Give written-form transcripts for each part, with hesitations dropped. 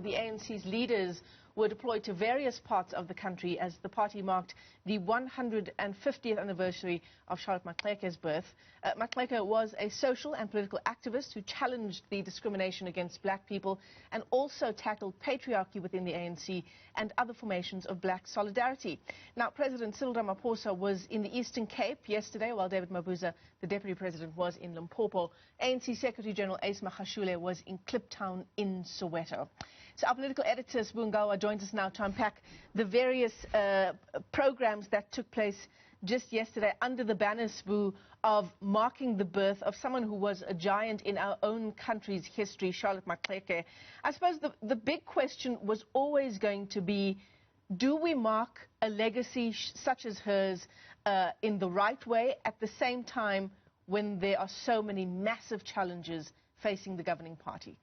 The ANC's leaders were deployed to various parts of the country as the party marked the 150th anniversary of Charlotte Maxeke's birth. Maxeke was a social and political activist who challenged the discrimination against black people and also tackled patriarchy within the ANC and other formations of black solidarity. Now, President Cyril Ramaphosa was in the Eastern Cape yesterday, while David Mabuza, the Deputy President, was in Limpopo. ANC Secretary General Ace Magashule was in Kliptown in Soweto. So our political editor, Sbu Ngalwa, joins us now to unpack the various programs that took place just yesterday under the banner, Sbu, of marking the birth of someone who was a giant in our own country's history, Charlotte Maxeke. I suppose the big question was always going to be, do we mark a legacy such as hers in the right way at the same time when there are so many massive challenges facing the governing party?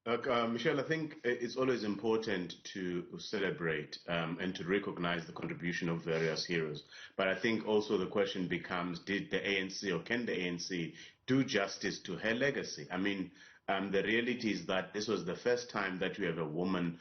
Look, Michelle, I think it's always important to celebrate and to recognize the contribution of various heroes. But I think also the question becomes, did the ANC or can the ANC do justice to her legacy? I mean, the reality is that this was the first time that we have a woman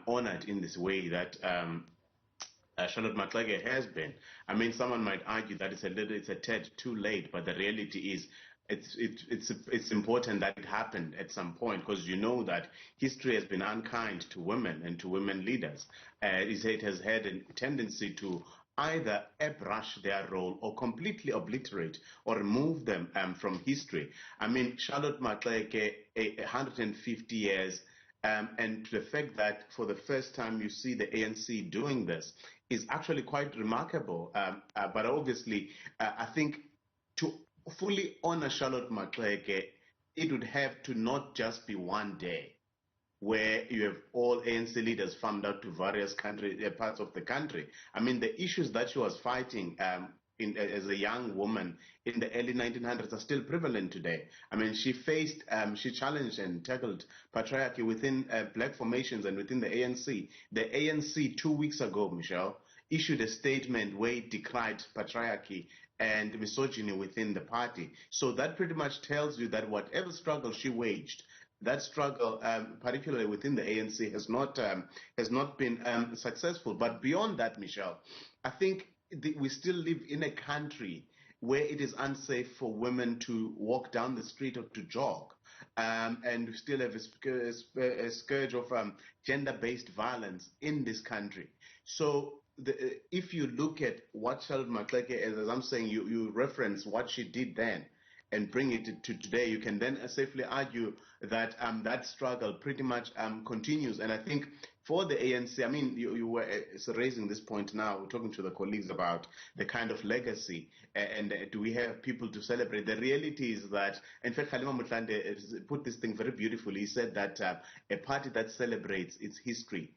honored in this way that Charlotte Maxeke has been. I mean, someone might argue that it's a tad too late, but the reality is it's important that it happened at some point, because you know that history has been unkind to women and to women leaders. It has had a tendency to either airbrush their role or completely obliterate or remove them from history. I mean, Charlotte Maxeke, 150 years, and the fact that for the first time you see the ANC doing this is actually quite remarkable. But obviously, I think to fully honor Charlotte Maxeke, it would have to not just be one day where you have all ANC leaders farmed out to various parts of the country. I mean, the issues that she was fighting as a young woman in the early 1900s are still prevalent today. I mean, she challenged and tackled patriarchy within black formations and within the ANC. The ANC 2 weeks ago, Michelle, issued a statement where it decried patriarchy and misogyny within the party. So that pretty much tells you that whatever struggle she waged, that struggle, particularly within the ANC, has not been successful. But beyond that, Michelle, I think we still live in a country where it is unsafe for women to walk down the street or to jog. And we still have a scourge of gender-based violence in this country. So if you look at what Charlotte Maxeke, as I'm saying, you reference what she did then and bring it to today, you can then safely argue that that struggle pretty much continues. And I think for the ANC, I mean, you were raising this point now, we're talking to the colleagues about the kind of legacy and do we have people to celebrate. The reality is that, in fact, Kgalema Motlanthe put this thing very beautifully. He said that a party that celebrates its history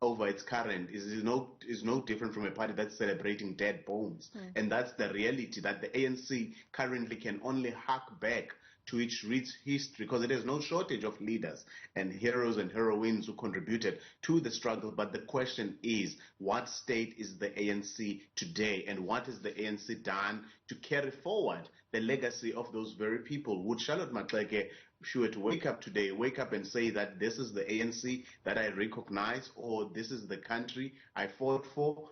over its current is no different from a party that's celebrating dead bones. And that's the reality, that the ANC currently can only hark back to its rich history, because there is no shortage of leaders and heroes and heroines who contributed to the struggle. But the question is, what state is the ANC today, and what has the ANC done to carry forward the legacy of those very people? Would Charlotte Maxeke, if she were to wake up today, wake up and say that this is the ANC that I recognize, or this is the country I fought for?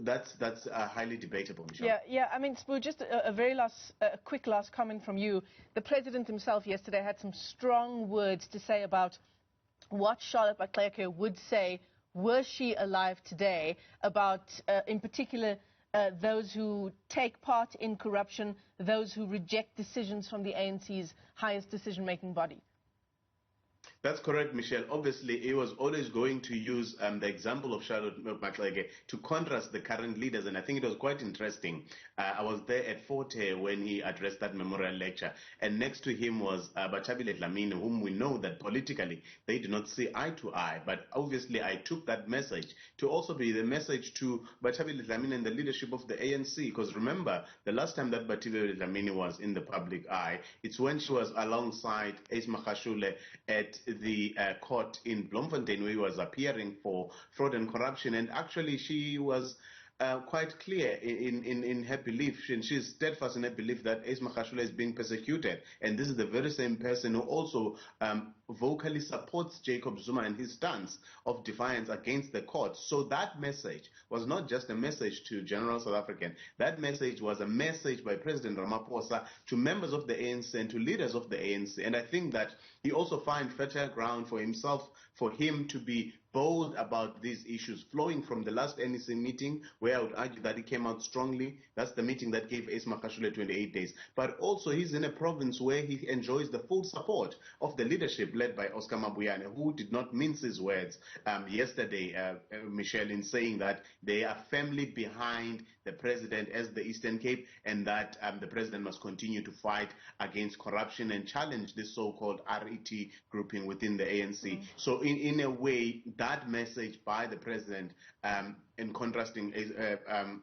That's highly debatable, Michelle. Yeah. I mean, Sbu, just a very quick last comment from you. The president himself yesterday had some strong words to say about what Charlotte Maxeke would say were she alive today about, in particular, those who take part in corruption, those who reject decisions from the ANC's highest decision-making body. That's correct, Michelle. Obviously, he was always going to use the example of Charlotte Maxeke to contrast the current leaders, and I think it was quite interesting. I was there at Forte when he addressed that memorial lecture, and next to him was Bathabile Dlamini, whom we know that politically they do not see eye to eye, but obviously I took that message to also be the message to Bathabile Dlamini and the leadership of the ANC, because remember, the last time that Bathabile Dlamini was in the public eye, it's when she was alongside Ace Magashule at the court in Bloemfontein, where he was appearing for fraud and corruption, and actually she was quite clear in her belief, and she's steadfast in her belief that Ace Magashule is being persecuted. And this is the very same person who also vocally supports Jacob Zuma and his stance of defiance against the court. So that message was not just a message to general South African. That message was a message by President Ramaphosa to members of the ANC and to leaders of the ANC. And I think that he also finds fertile ground for himself, for him to be bold about these issues, flowing from the last NEC meeting, where I would argue that he came out strongly. That's the meeting that gave Ace Magashule 28 days. But also he's in a province where he enjoys the full support of the leadership led by Oscar Mabuyane, who did not mince his words yesterday, Michelle, in saying that they are firmly behind the president as the Eastern Cape, and that the president must continue to fight against corruption and challenge this so-called RET grouping within the ANC. So in a way, that message by the president, in contrasting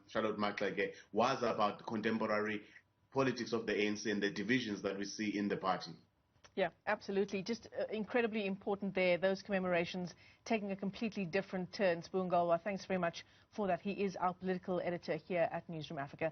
Charlotte Maxeke, was about the contemporary politics of the ANC and the divisions that we see in the party. Yeah, absolutely. Just incredibly important there, those commemorations taking a completely different turn. Sbu Ngalwa, thanks very much for that. He is our political editor here at Newzroom Afrika.